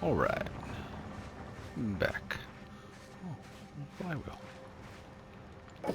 Alright. Back. Oh, flywheel. Okay.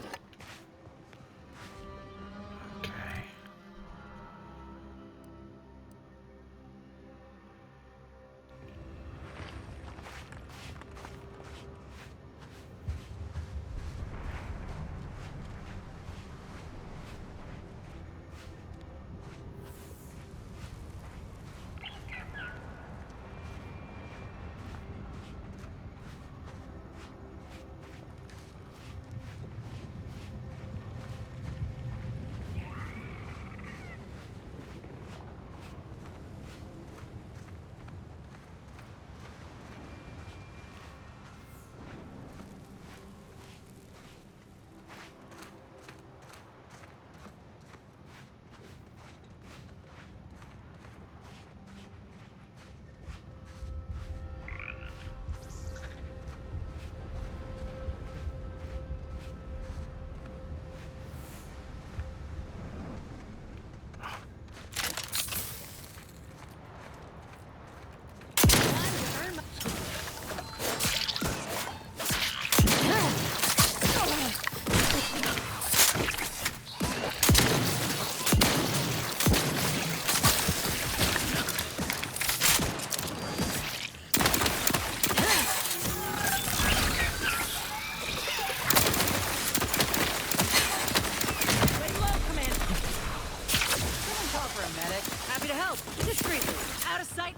Happy to help. Discreetly. Out of sight.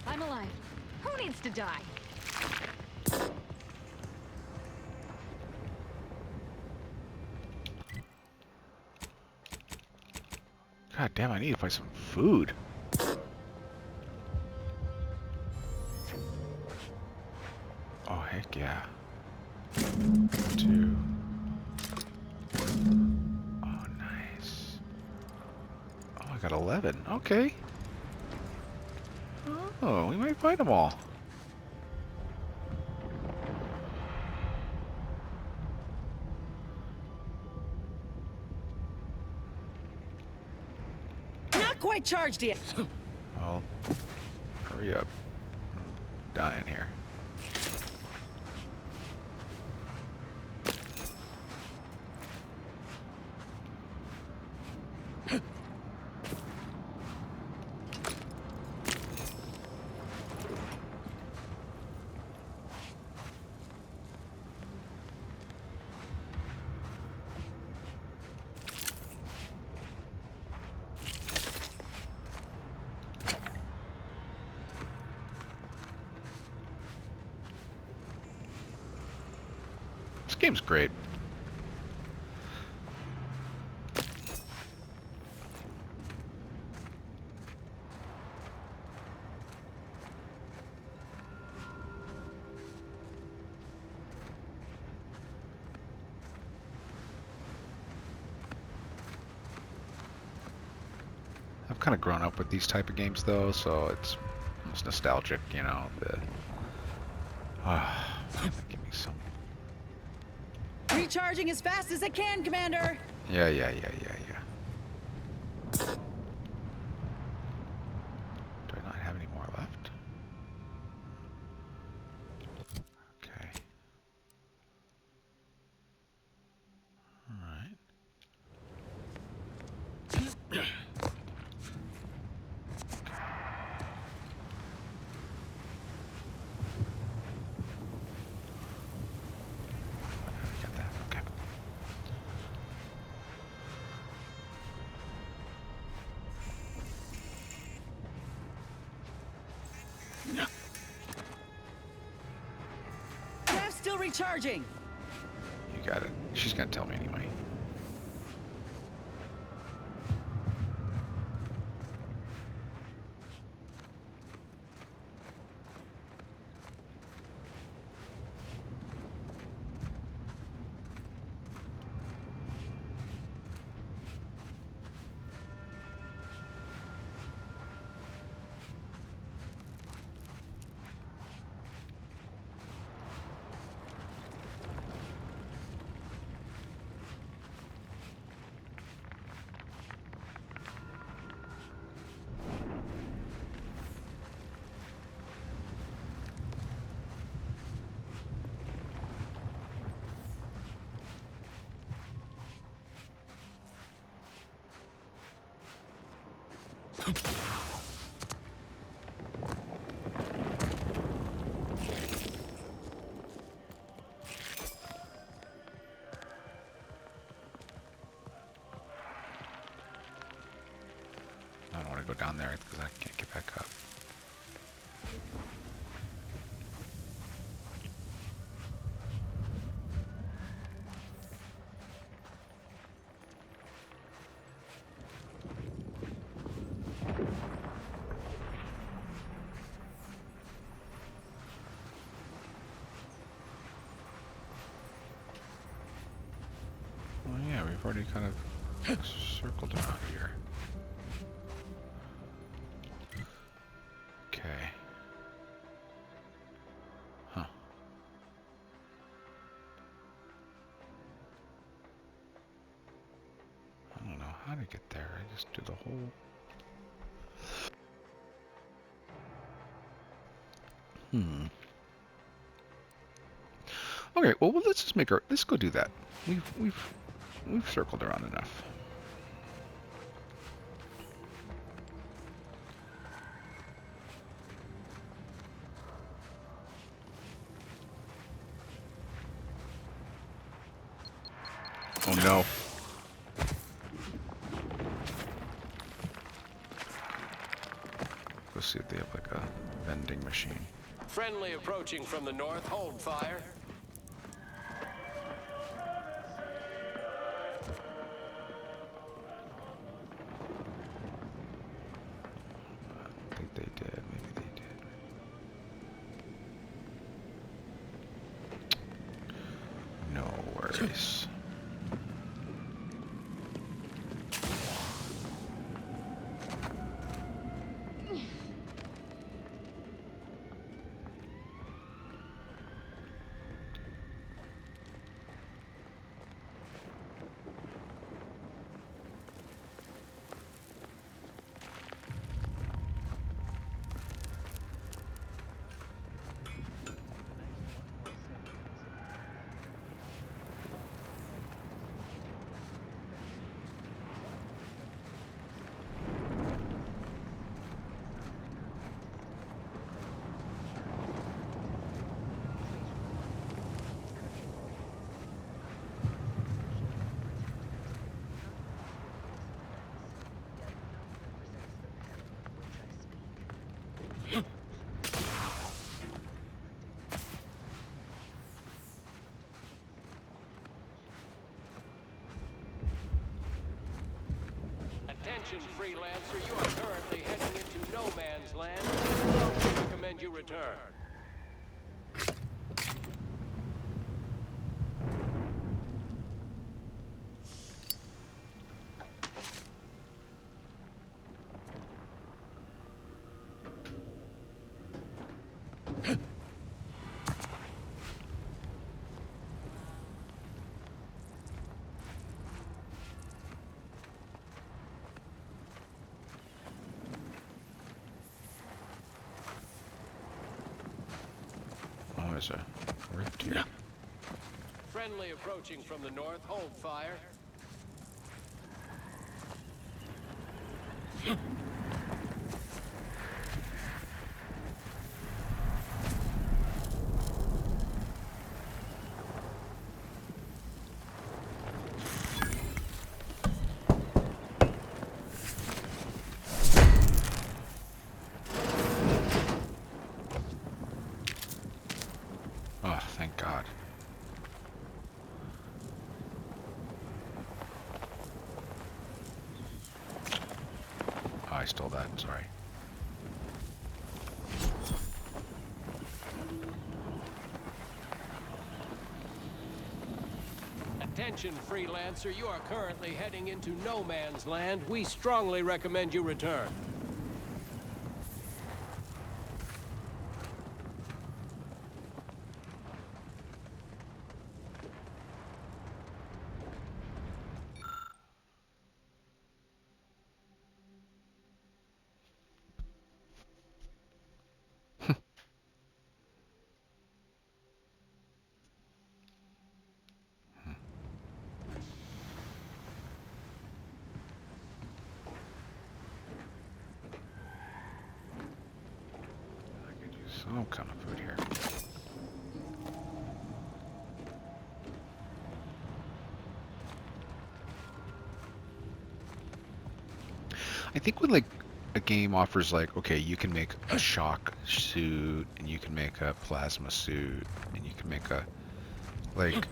I'm alive. Who needs to die? God damn, I need to find some food. Oh, heck yeah. 2. Oh, nice. Oh, I got 11. Okay. Oh, we might find them all. Not quite charged yet. Well, hurry up. I'm dying here. This game's great. I've kind of grown up with these type of games though, so it's almost nostalgic, you know. Give me some. Recharging as fast as I can, Commander. Yeah. Do I not have any more left? Okay. Alright. Got that. Okay. Staff's still recharging. got it. She's gonna tell me anyway. I don't want to go down there because I can't get back up. Well, yeah, we've already kind of circled around here. Okay. Huh. I don't know how to get there. I just do the whole... Okay, well let's just make our... Let's go do that. We've circled around enough. Oh no. Let's see if they have like a vending machine. Friendly approaching from the north. Hold fire. I think they did. Maybe they did. No worries. Attention, freelancer. You are currently heading into no man's land. I recommend you return. Oh, there's a rift here. Friendly approaching from the north. Hold fire. Oh, thank God. I stole that. Sorry. Attention, freelancer. You are currently heading into no man's land. We strongly recommend you return. Some kind of food here. I think when like a game offers like, okay, you can make a shock suit and you can make a plasma suit and you can make a like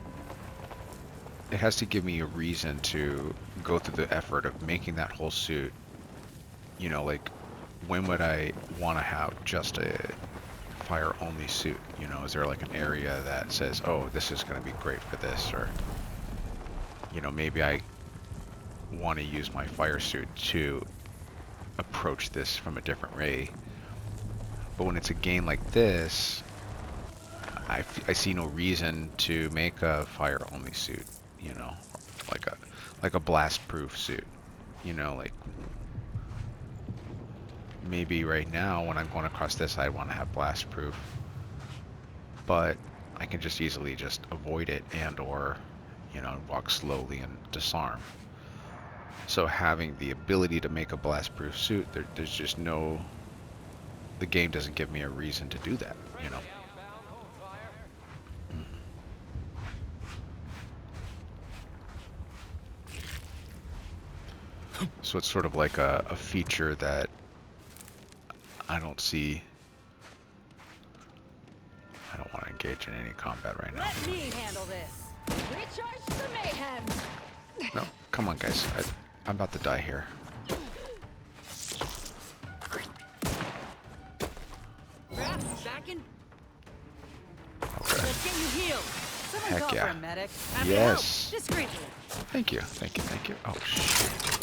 it has to give me a reason to go through the effort of making that whole suit. You know, like when would I want to have just a fire only suit? You know, is there like an area that says, oh, this is going to be great for this, or you know, maybe I want to use my fire suit to approach this from a different way. But when it's a game like this, I see no reason to make a fire only suit, you know, like a blast proof suit, you know, like maybe right now when I'm going across this I want to have blast proof, but I can just easily just avoid it and or, you know, walk slowly and disarm. So having the ability to make a blast proof suit, there's just no, the game doesn't give me a reason to do that, you know. So it's sort of like a feature that I don't see. I don't want to engage in any combat right now. Let me handle this. Recharge the mayhem. No, come on guys. I'm about to die here. Backing. Okay. Let's get you healed. Someone Heck call yeah. for a medic. Have to Yes. help. Discreetly. Thank you. Thank you. Thank you. Oh shit.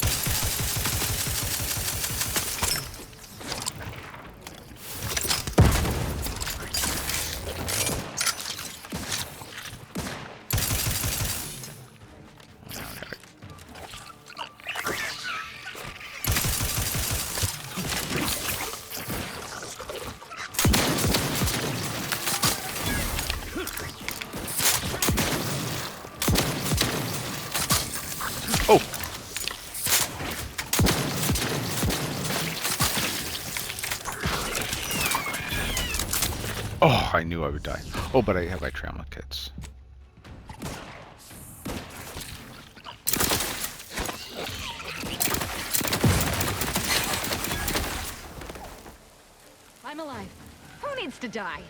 Oh! Oh, I knew I would die. Oh, but I have my trauma kits. I'm alive. Who needs to die?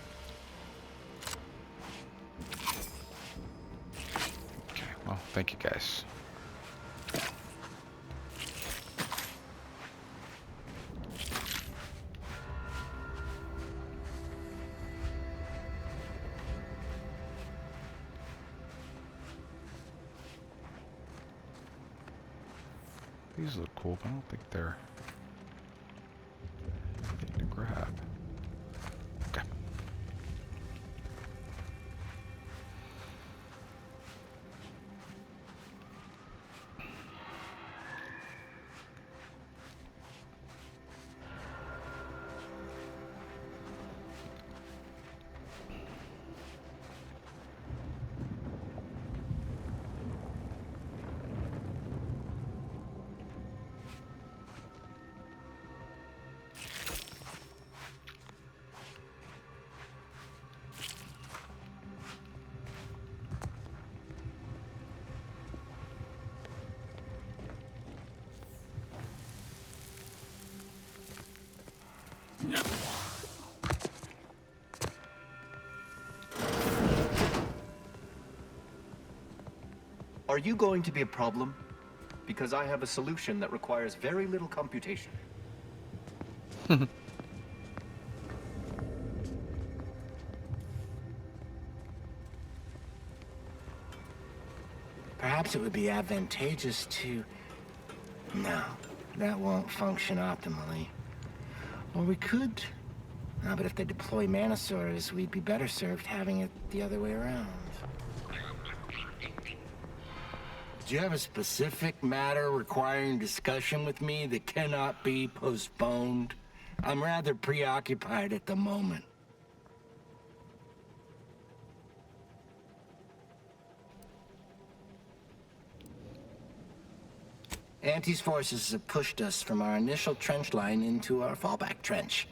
Okay, well, thank you guys. These look cool, but I don't think they're anything to grab. Okay. Are you going to be a problem? Because I have a solution that requires very little computation. Perhaps it would be advantageous to... No, that won't function optimally. Or we could... No, but if they deploy Manosaurs, we'd be better served having it the other way around. Do you have a specific matter requiring discussion with me that cannot be postponed? I'm rather preoccupied at the moment. Auntie's forces have pushed us from our initial trench line into our fallback trench,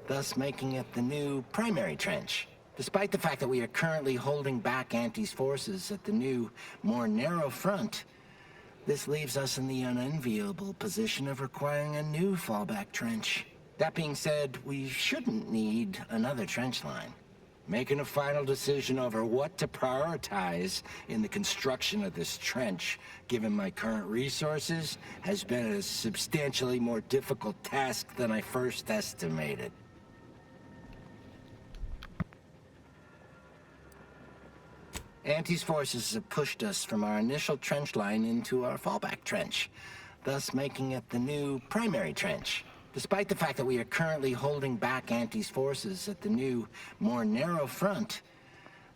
thus making it the new primary trench. Despite the fact that we are currently holding back Auntie's forces at the new, more narrow front, this leaves us in the unenviable position of requiring a new fallback trench. That being said, we shouldn't need another trench line. Making a final decision over what to prioritize in the construction of this trench, given my current resources, has been a substantially more difficult task than I first estimated. Auntie's forces have pushed us from our initial trench line into our fallback trench, thus making it the new primary trench. Despite the fact that we are currently holding back Auntie's forces at the new, more narrow front,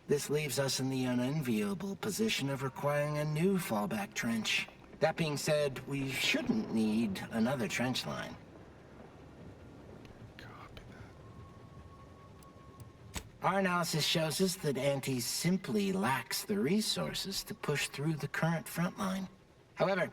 this leaves us in the unenviable position of requiring a new fallback trench. That being said, we shouldn't need another trench line. Our analysis shows us that Auntie simply lacks the resources to push through the current front line. However,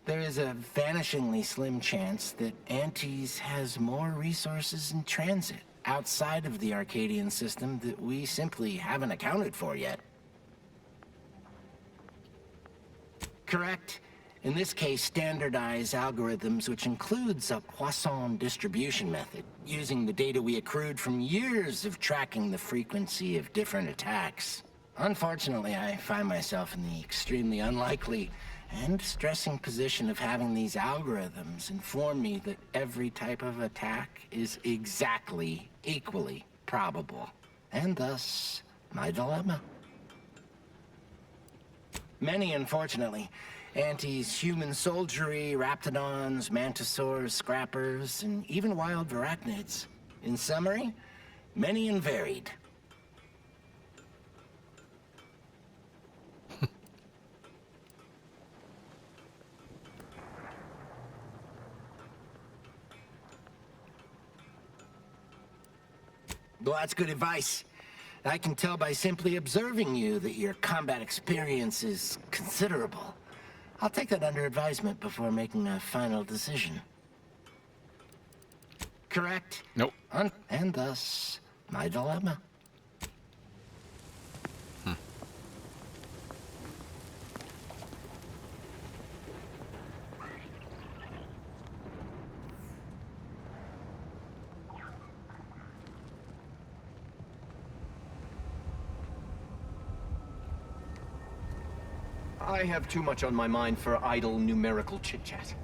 there is a vanishingly slim chance that Auntie's has more resources in transit outside of the Arcadian system that we simply haven't accounted for yet. Correct. In this case, standardized algorithms, which includes a Poisson distribution method, using the data we accrued from years of tracking the frequency of different attacks. Unfortunately, I find myself in the extremely unlikely and stressing position of having these algorithms inform me that every type of attack is exactly equally probable, and thus my dilemma. Many, unfortunately, Auntie's human soldiery, raptidons, mantisaurs, scrappers, and even wild arachnids. In summary, many and varied. Well, that's good advice. I can tell by simply observing you that your combat experience is considerable. I'll take that under advisement before making a final decision. Correct? Nope. And thus, my dilemma. I have too much on my mind for idle numerical chit-chat.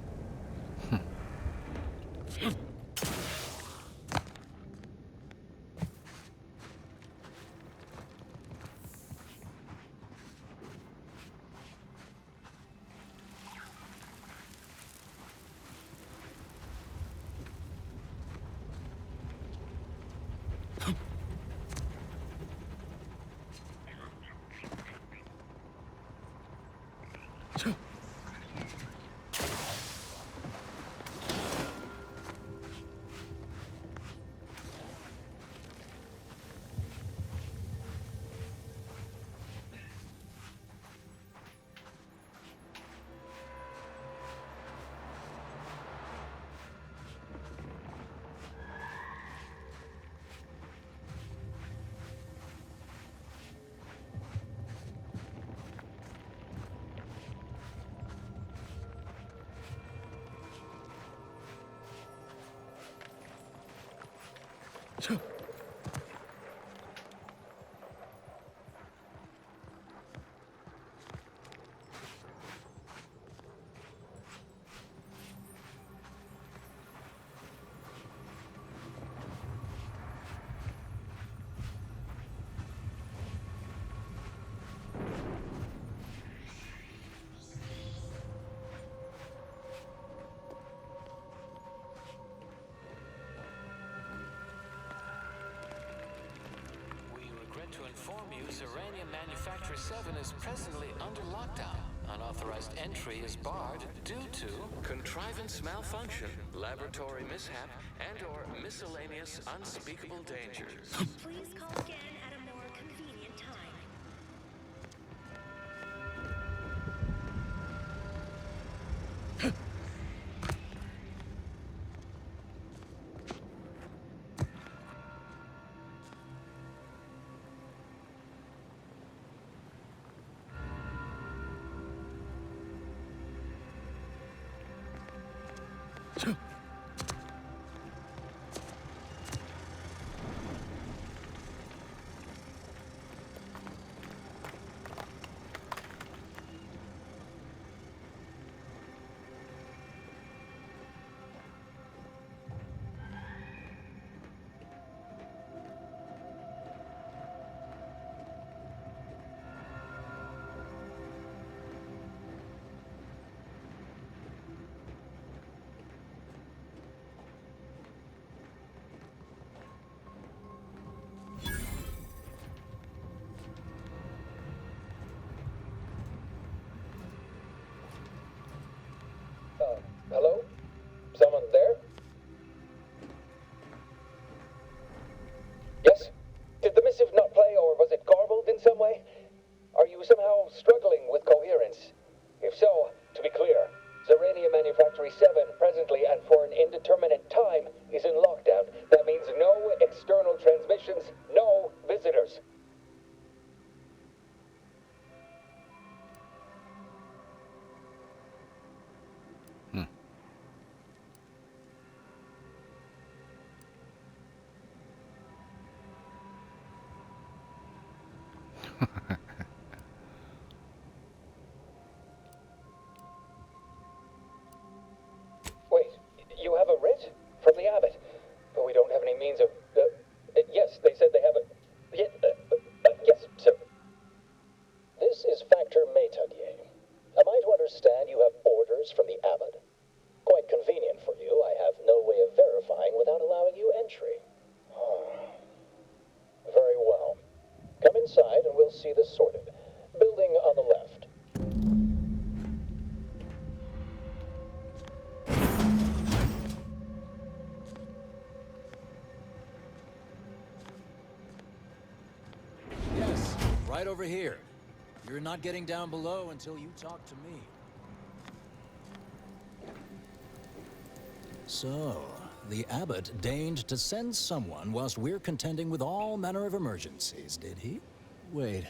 Zyranium Manufactory 7 is presently under lockdown. Unauthorized entry is barred due to contrivance malfunction, laboratory mishap, and/or miscellaneous unspeakable dangers. Please call again at a more convenient time. Hello? Someone there? Yes? Did the missive not play, or was it garbled in some way? Are you somehow struggling with coherence? If so, to be clear, Zyranium Manufactory 7 presently and for an indeterminate time is in lockdown. That means no external transmissions, no visitors. Wait, you have a writ? From the abbot? But we don't have any means of... yes, they said they have a... yes, sir. This is Factor Métaguier. Am I to understand you have orders from the abbot? Quite convenient for you. I have no way of verifying without allowing you entry. Very well. Come inside and we'll see this sorted. Building on the left. Yes, right over here. You're not getting down below until you talk to me. So, the abbot deigned to send someone whilst we're contending with all manner of emergencies, did he? Wait,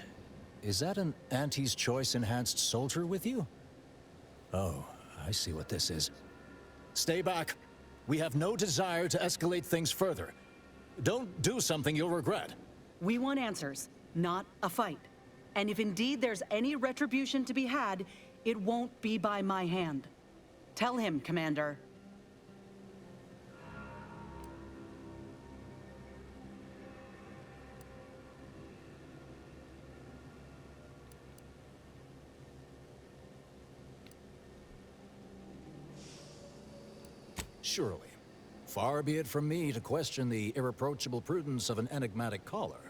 is that an Auntie's Choice enhanced soldier with you? Oh, I see what this is. Stay back. We have no desire to escalate things further. Don't do something you'll regret. We want answers, not a fight. And if indeed there's any retribution to be had, it won't be by my hand. Tell him, Commander. Surely. Far be it from me to question the irreproachable prudence of an enigmatic caller.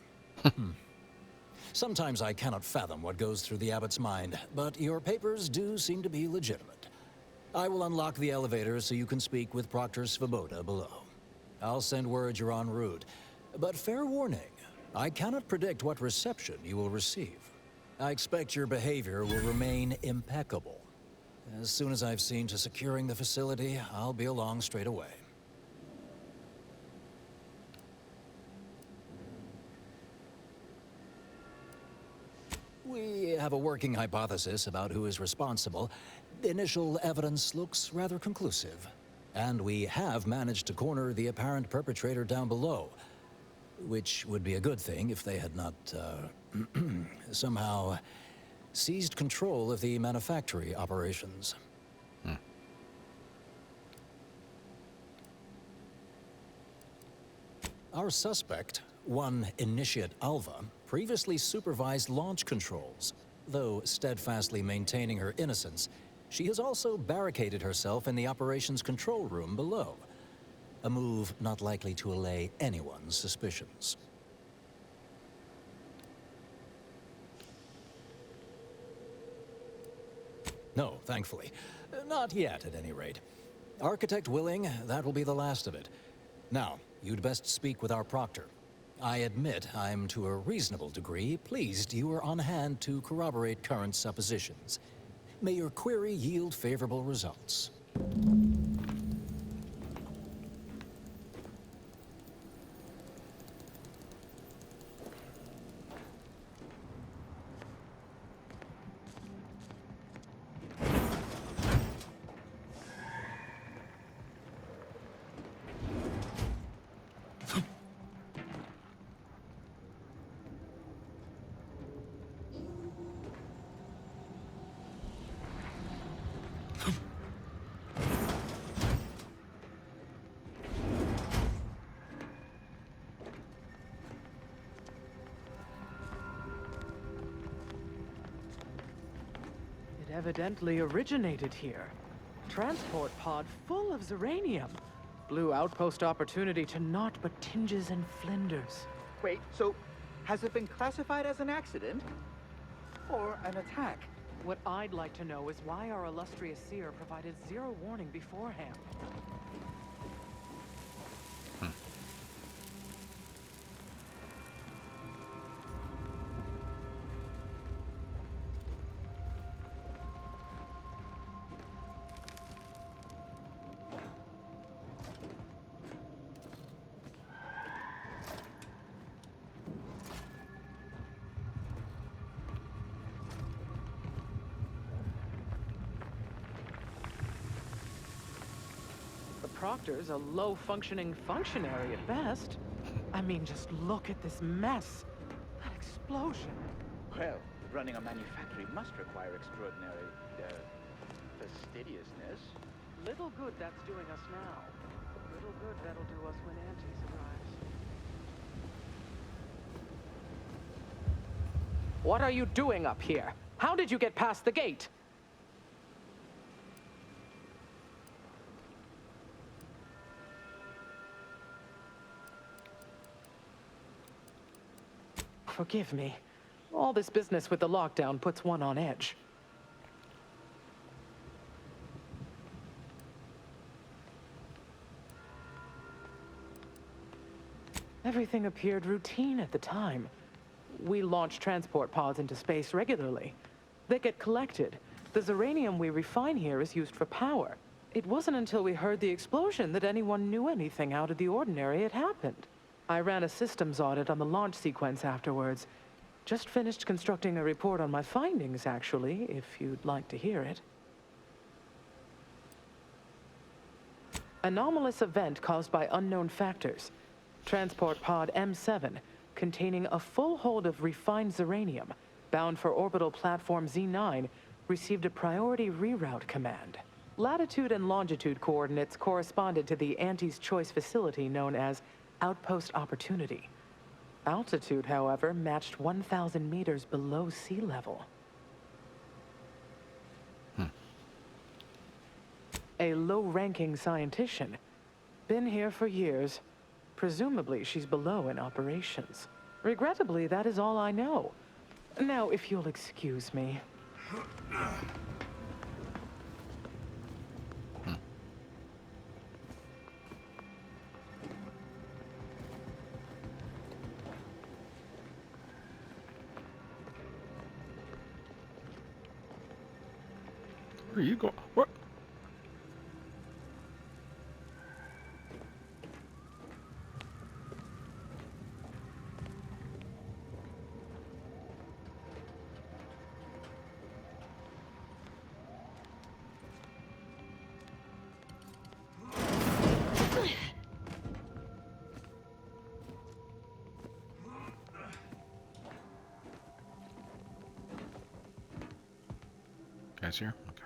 Sometimes I cannot fathom what goes through the abbot's mind, but your papers do seem to be legitimate. I will unlock the elevator so you can speak with Proctor Svoboda below. I'll send word you're en route, but fair warning, I cannot predict what reception you will receive. I expect your behavior will remain impeccable. As soon as I've seen to securing the facility, I'll be along straight away. We have a working hypothesis about who is responsible. The initial evidence looks rather conclusive. And we have managed to corner the apparent perpetrator down below. Which would be a good thing if they had not, somehow seized control of the Manufactory operations. Our suspect, one Initiate Alva, previously supervised launch controls. Though steadfastly maintaining her innocence, she has also barricaded herself in the operations control room below. A move not likely to allay anyone's suspicions. No, thankfully. Not yet, at any rate. Architect willing, that will be the last of it. Now, you'd best speak with our proctor. I admit I'm to a reasonable degree pleased you are on hand to corroborate current suppositions. May your query yield favorable results. Evidently originated here. Transport pod full of Zyranium. Blue outpost opportunity to naught but tinges and flinders. Wait, so has it been classified as an accident? Or an attack? What I'd like to know is why our illustrious seer provided zero warning beforehand. Proctor's a low-functioning functionary at best. I mean, just look at this mess. That explosion. Well, running a manufactory must require extraordinary, fastidiousness. Little good that's doing us now. Little good that'll do us when Antes arrives. What are you doing up here? How did you get past the gate? Forgive me. All this business with the lockdown puts one on edge. Everything appeared routine at the time. We launch transport pods into space regularly. They get collected. The Zyranium we refine here is used for power. It wasn't until we heard the explosion that anyone knew anything out of the ordinary had happened. I ran a systems audit on the launch sequence afterwards. Just finished constructing a report on my findings, actually, if you'd like to hear it. Anomalous event caused by unknown factors. Transport pod M7, containing a full hold of refined Zyranium, bound for orbital platform Z9, received a priority reroute command. Latitude and longitude coordinates corresponded to the Antes Choice facility known as Outpost Opportunity. Altitude, however, matched 1,000 meters below sea level. A low-ranking scientician. Been here for years. Presumably, she's below in operations. Regrettably, that is all I know. Now, if you'll excuse me. Where are you going? What? Guys here? Okay.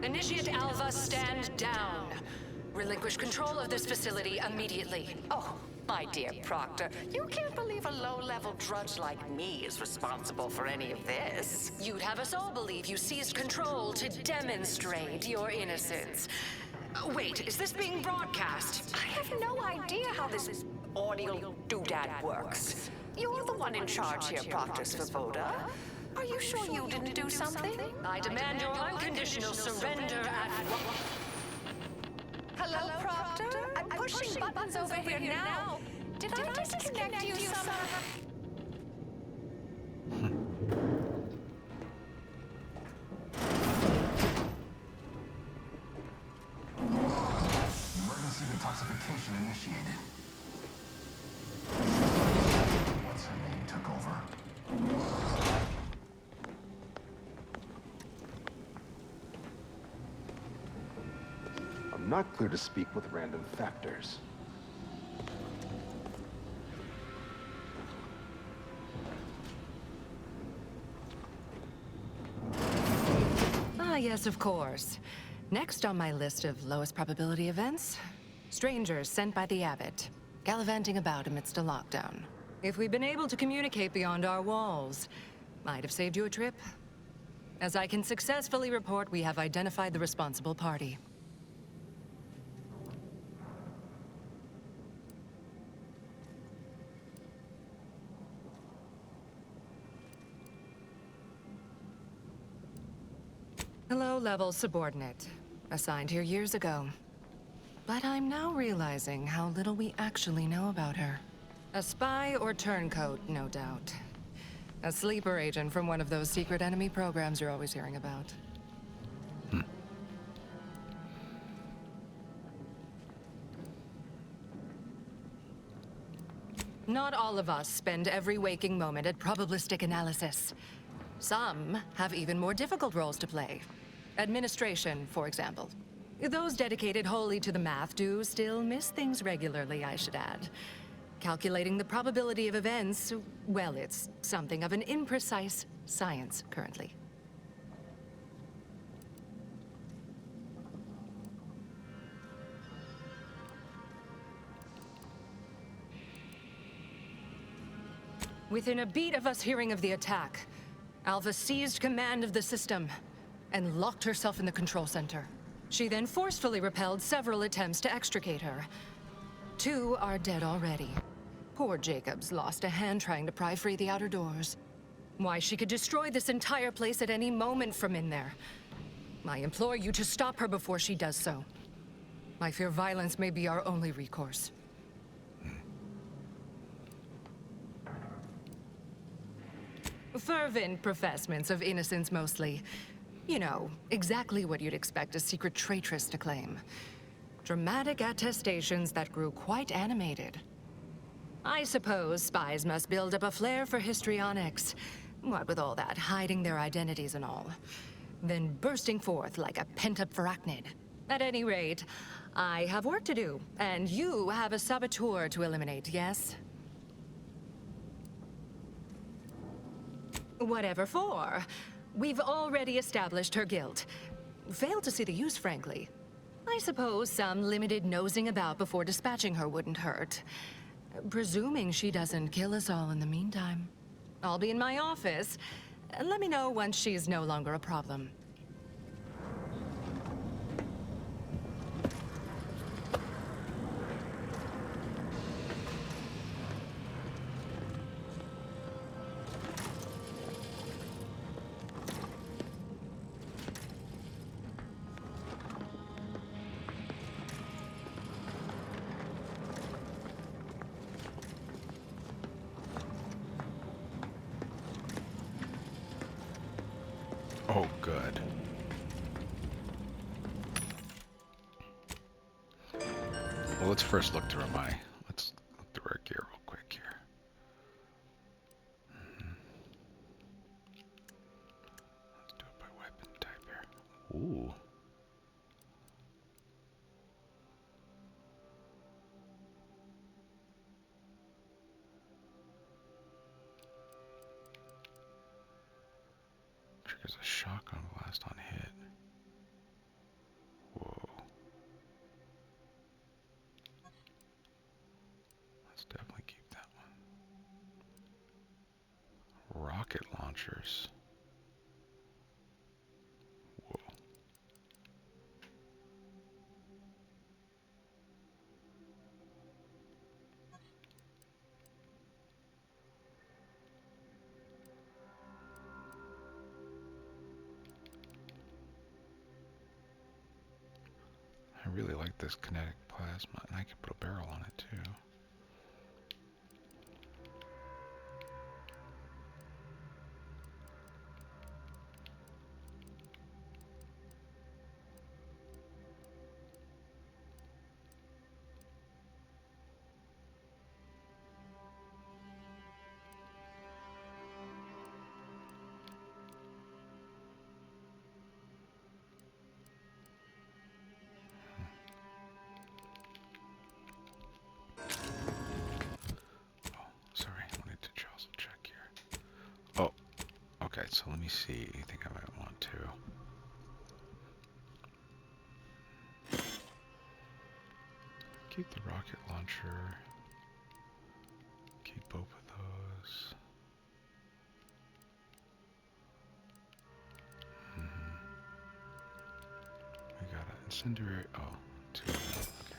Initiate Alva, stand down. Relinquish control of this facility immediately. Oh, my dear Proctor, you can't believe a low-level drudge like me is responsible for any of this. You'd have us all believe you seized control to demonstrate your innocence. Wait, is this being broadcast? I have no idea how this audio doodad works. You're the one in charge here, Proctor Svoboda. Are you sure you didn't do something? I demand your unconditional surrender at... Hello, Proctor? I'm pushing buttons over here now. Did I disconnect you somehow? Emergency detoxification initiated. What's her name took over? I'm not clear to speak with random factors. Ah, yes, of course. Next on my list of lowest probability events, strangers sent by the Abbot, gallivanting about amidst a lockdown. If we'd been able to communicate beyond our walls, might have saved you a trip. As I can successfully report, we have identified the responsible party. A low-level subordinate, assigned here years ago. But I'm now realizing how little we actually know about her. A spy or turncoat, no doubt. A sleeper agent from one of those secret enemy programs you're always hearing about. Not all of us spend every waking moment at probabilistic analysis. Some have even more difficult roles to play. Administration, for example. Those dedicated wholly to the math do still miss things regularly, I should add. Calculating the probability of events, well, it's something of an imprecise science currently. Within a beat of us hearing of the attack, Alva seized command of the system and locked herself in the control center. She then forcefully repelled several attempts to extricate her. 2 are dead already. Poor Jacobs lost a hand trying to pry free the outer doors. Why, she could destroy this entire place at any moment from in there. I implore you to stop her before she does so. I fear violence may be our only recourse. Fervent professements of innocence mostly. You know, exactly what you'd expect a secret traitress to claim. Dramatic attestations that grew quite animated. I suppose spies must build up a flair for histrionics. What with all that, hiding their identities and all. Then bursting forth like a pent-up arachnid. At any rate, I have work to do, and you have a saboteur to eliminate, yes? Whatever for. We've already established her guilt. Failed to see the use, frankly. I suppose some limited nosing about before dispatching her wouldn't hurt. Presuming she doesn't kill us all in the meantime. I'll be in my office. Let me know once she's no longer a problem. Oh, good. Well, let's first look through let's look through our gear real quick here. Let's do it by weapon type here. Ooh. Triggers a shotgun blast on hit. Whoa. Let's definitely keep that one. Rocket launchers. Whoa. really like this kinetic plasma, and I can put a barrel on it too. Sorry, I wanted to also check here. Oh, okay, so let me see. I think I might want to. Keep the rocket launcher. Keep both of those. We got an incendiary. Oh, two of them. Okay.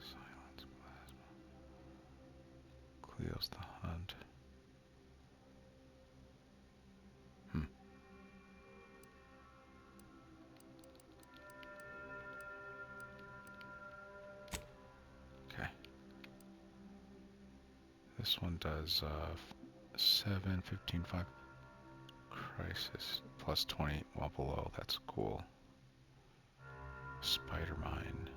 Silence plasma. Cleo's the hunt. Okay. This one does 7, 15, 5. Crisis plus 20 while below. That's cool. Spider mine.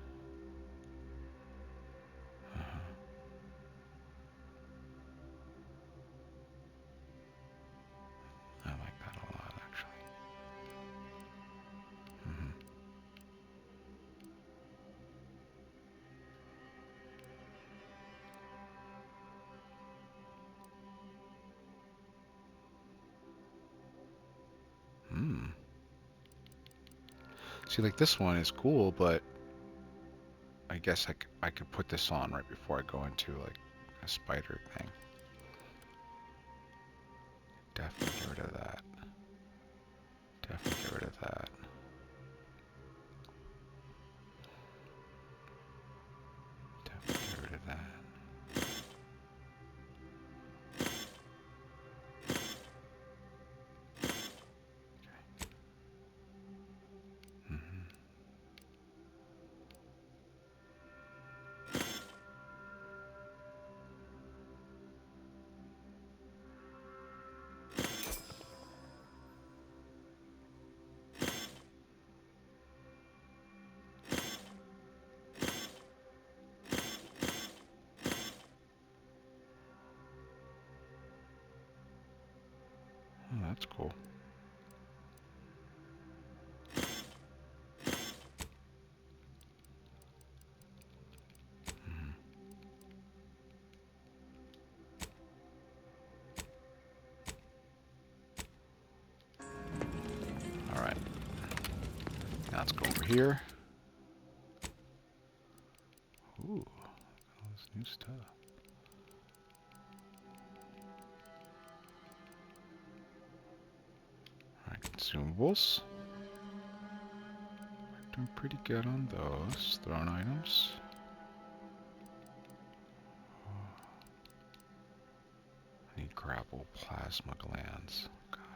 I like that a lot, actually. See, like this one is cool, but I guess I could put this on right before I go into like a spider thing. Definitely get rid of that. Definitely get rid of that. Definitely get rid of that. Oh, that's cool. All right. Now let's go over here. Ooh, look at all this new stuff. All right, consumables. We're doing pretty good on those. Thrown items. I need grapple plasma glands. Got it.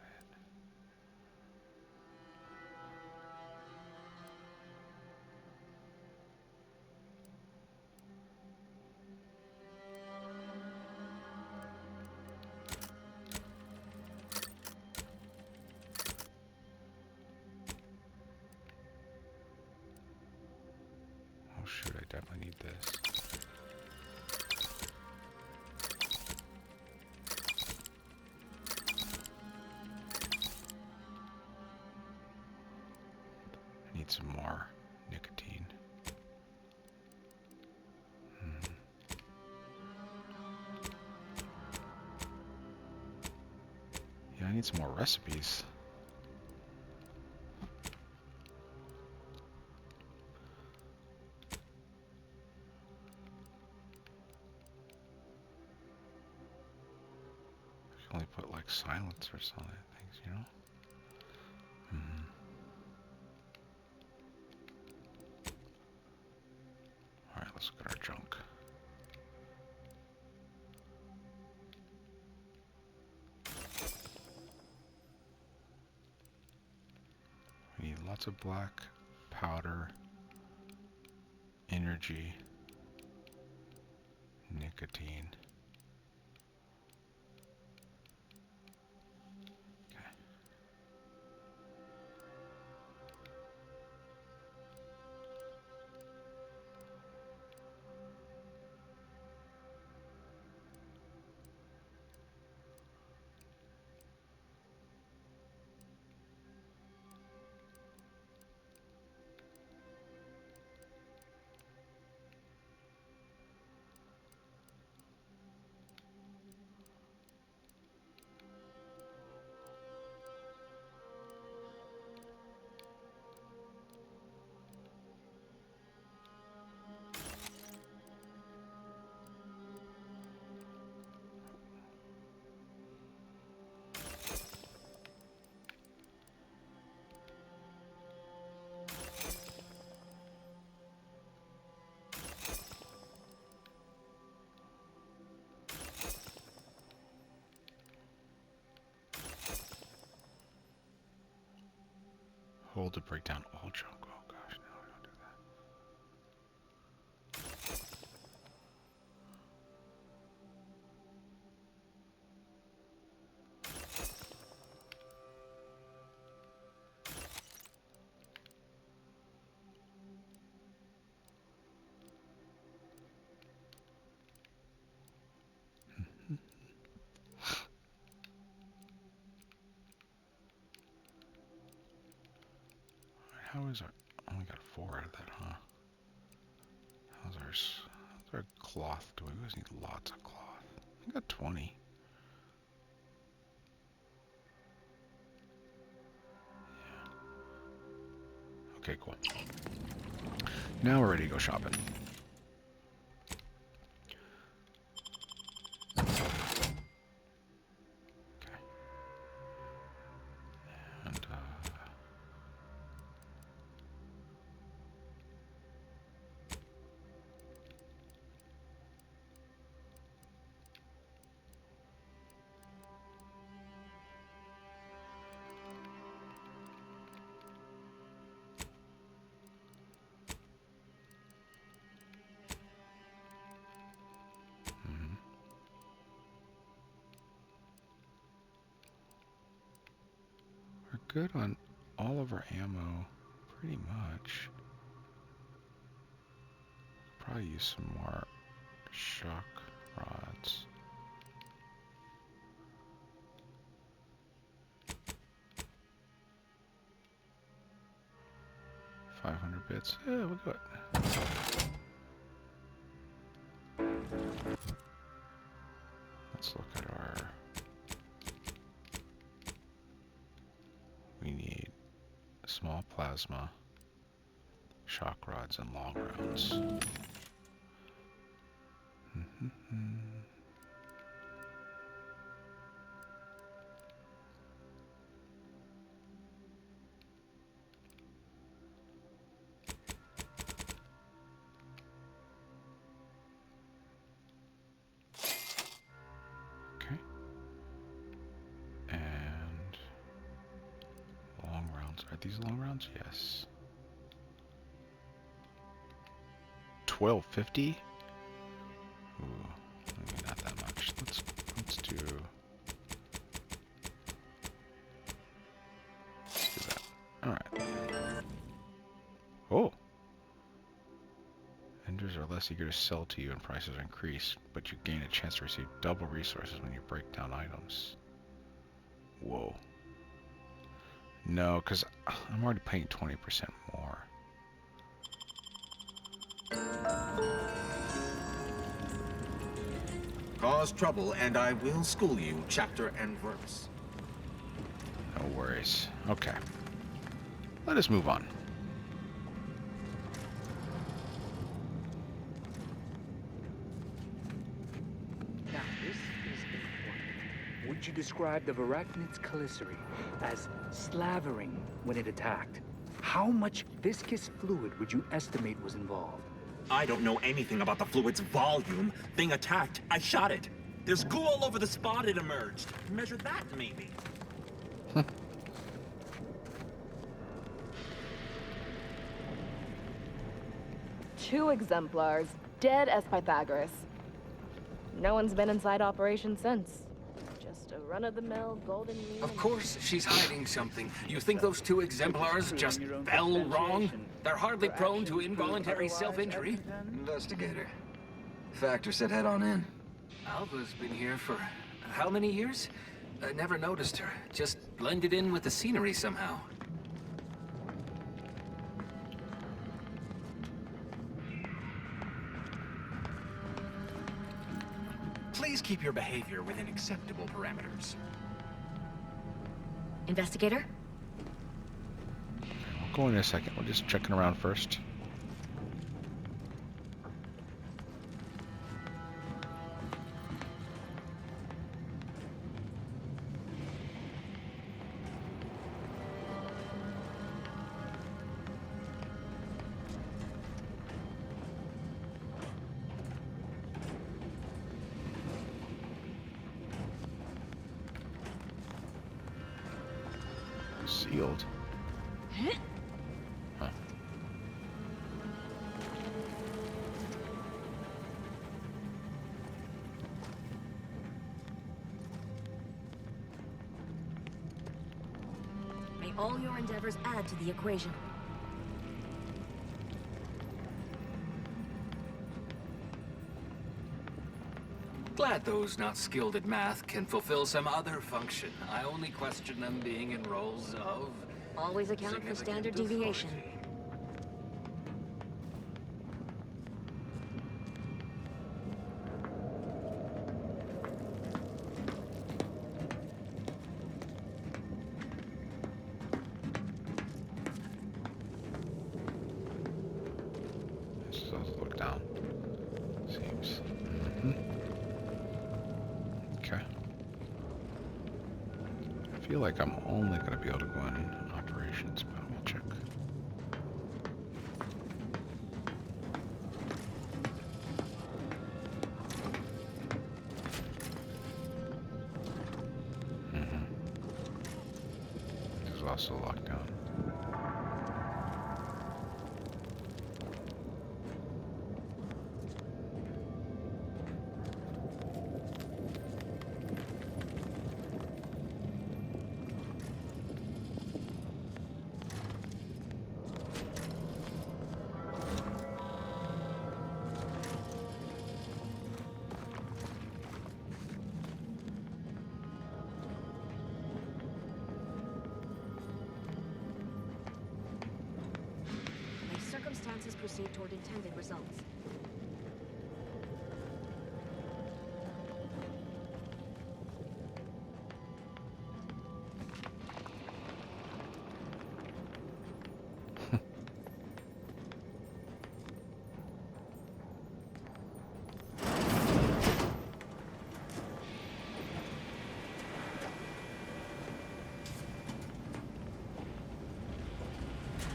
Oh shoot, I definitely need this. I need some more nicotine. Yeah, I need some more recipes. I can only put like silencers on it, things, you know? Alright, let's look at our junk. lots of black powder, energy, nicotine. Hold to break down all junk. Oh gosh, no, don't do that. How is our... Only got 4 out of that, huh? How's our cloth? Do we always need lots of cloth? I got 20. Yeah. Okay, cool. Now we're ready to go shopping. Good on all of our ammo, pretty much. Probably use some more shock rods. $500 bits. Yeah, we'll do it. Let's look at our... We need small plasma, shock rods, and long rounds. Okay. And long rounds. Are these long rounds? Yes. 1250? Ooh, maybe not that much. Let's do that. Alright. Oh! Vendors are less eager to sell to you and prices increase, but you gain a chance to receive double resources when you break down items. Whoa. No, because I'm already paying 20% more. Cause trouble, and I will school you chapter and verse. No worries. Okay. Let us move on. Now, this is important. Would you describe the Varachnid's Calicity as slavering when it attacked? How much viscous fluid would you estimate was involved? I don't know anything about the fluid's volume. Thing attacked, I shot it. There's goo all over the spot it emerged. Measure that, maybe. 2 exemplars, dead as Pythagoras. No one's been inside operation since. Just a run-of-the-mill golden mean. Of course she's hiding something. You think those 2 exemplars just fell wrong? They're hardly prone to involuntary self-injury. Investigator. Factor said head on in. Alva's been here for how many years? I never noticed her. Just blended in with the scenery somehow. Please keep your behavior within acceptable parameters. Investigator? We'll go in a second. We're just checking around first. Sealed. Huh. May all your endeavors add to the equation. Glad those not skilled at math can fulfill some other function. I only question them being in roles of... Always account for standard deviation. Let's look down. Seems. Okay. I feel like I'm only going to be able to go in operations, but we'll check. This is also locked down. Circumstances proceed toward intended results.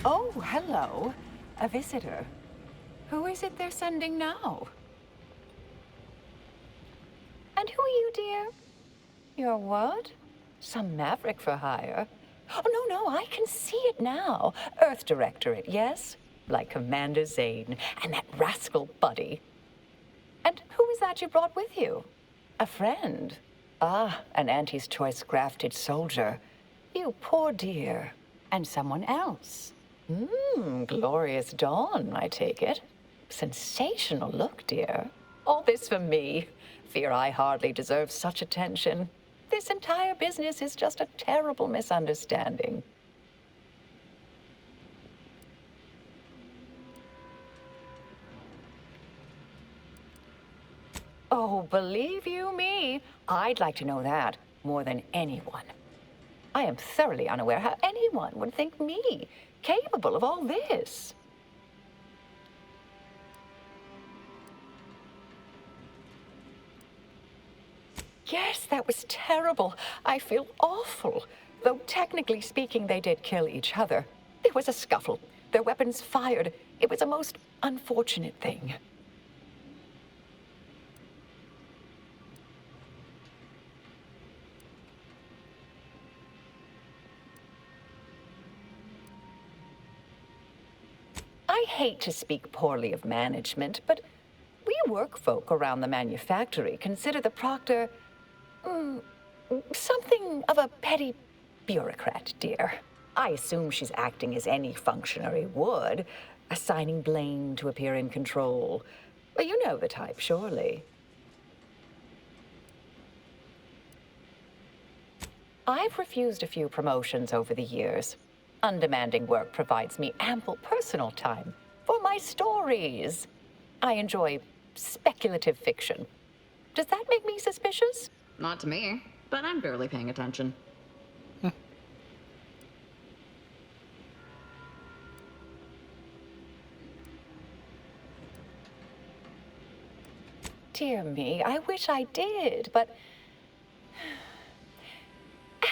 Oh, hello. A visitor. Who is it they're sending now? And who are you, dear? You're what? Some maverick for hire? Oh, no, I can see it now. Earth Directorate, yes? Like Commander Zane and that rascal Buddy. And who is that you brought with you? A friend? Ah, an Auntie's choice grafted soldier. You poor dear. And someone else. Glorious dawn, I take it. Sensational look, dear. All this for me. Fear I hardly deserve such attention. This entire business is just a terrible misunderstanding. Oh, believe you me, I'd like to know that more than anyone. I am thoroughly unaware how anyone would think me capable of all this. Yes, that was terrible. I feel awful. Though technically speaking, they did kill each other. There was a scuffle. Their weapons fired. It was a most unfortunate thing. I I hate to speak poorly of management, but we work folk around the Manufactory consider the Proctor something of a petty bureaucrat, dear. I assume she's acting as any functionary would, assigning blame to appear in control. But you know the type, surely. I've refused a few promotions over the years. Undemanding work provides me ample personal time for my stories. I enjoy speculative fiction. Does that make me suspicious? Not to me, but I'm barely paying attention. Dear me, I wish I did, but...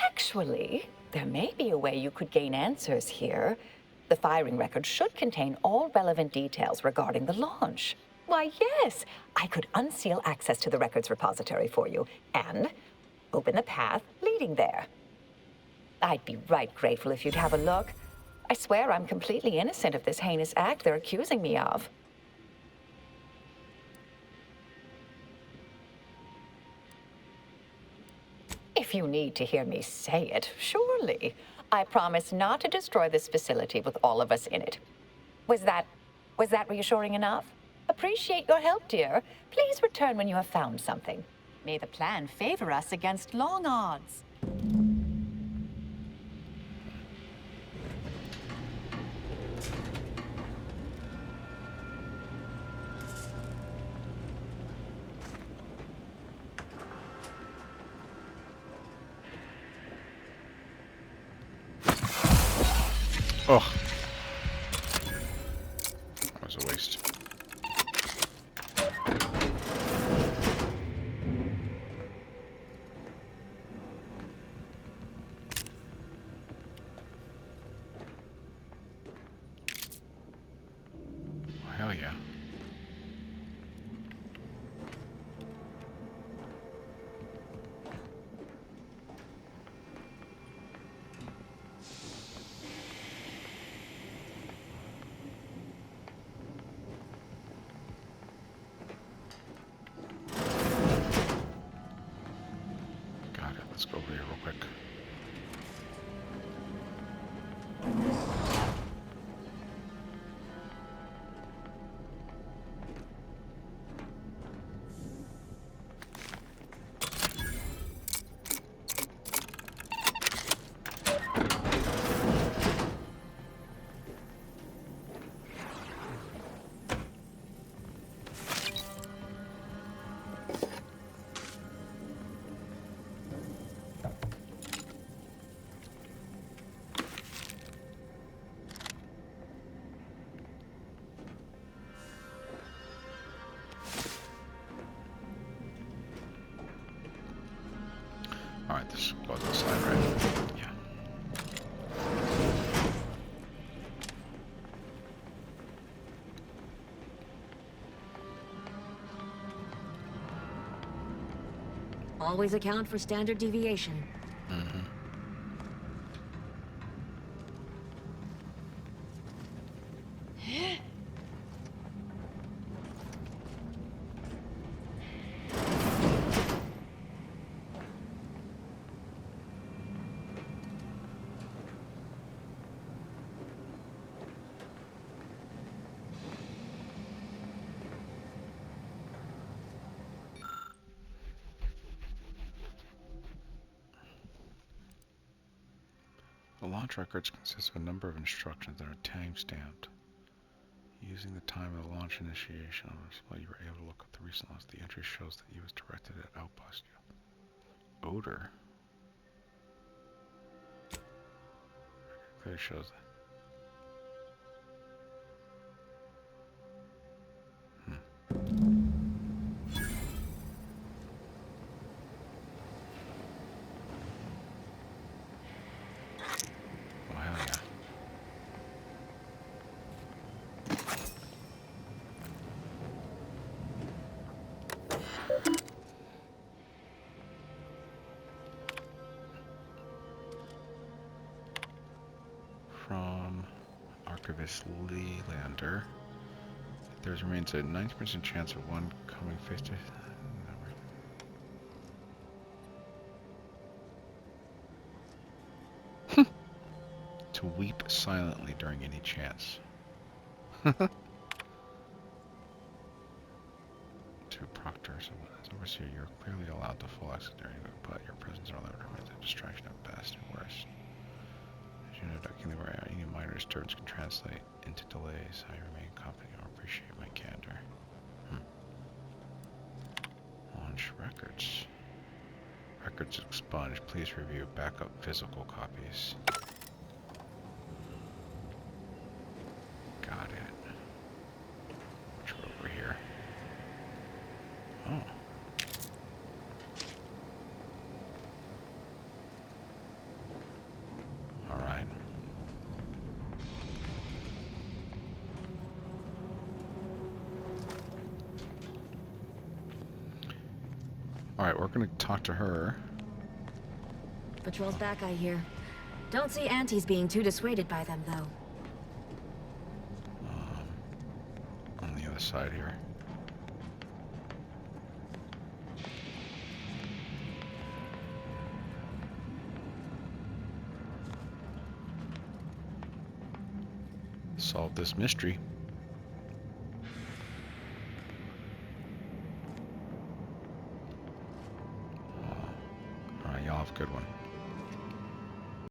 Actually, there may be a way you could gain answers here. The firing record should contain all relevant details regarding the launch. Why, yes, I could unseal access to the records repository for you and open the path leading there. I'd be right grateful if you'd have a look. I swear I'm completely innocent of this heinous act they're accusing me of. If you need to hear me say it, surely. I promise not to destroy this facility with all of us in it. Was that reassuring enough? Appreciate your help, dear. Please return when you have found something. May the plan favor us against long odds. Oh. That was a waste. Oh, hell yeah. Let's go over here real quick. Alright, this goes inside, right? Yeah. Always account for standard deviation. Mm-hmm. The launch records consist of a number of instructions that are time-stamped. Using the time of the launch initiation on display, you were able to look up the recent launch. The entry shows that he was directed at Outpost. Odor. Clearly shows that. From Archivist Leelander. There remains a 90% chance of one coming face to face. To weep silently during any chance. To Proctor's overseer, you're clearly allowed the full access during, but your presence or level remains a distraction at best and worst. As you know, Dr. Where any minor disturbance can translate into delays. I remain confident you'll appreciate my candor. Launch records. Records expunged. Please review backup physical copies. Got it. Which are over here. Oh. Alright. Alright, we're gonna talk to her. Patrol's back, I hear. Don't see Auntie's being too dissuaded by them, though. On the other side here. Solve this mystery. Alright, y'all have a good one.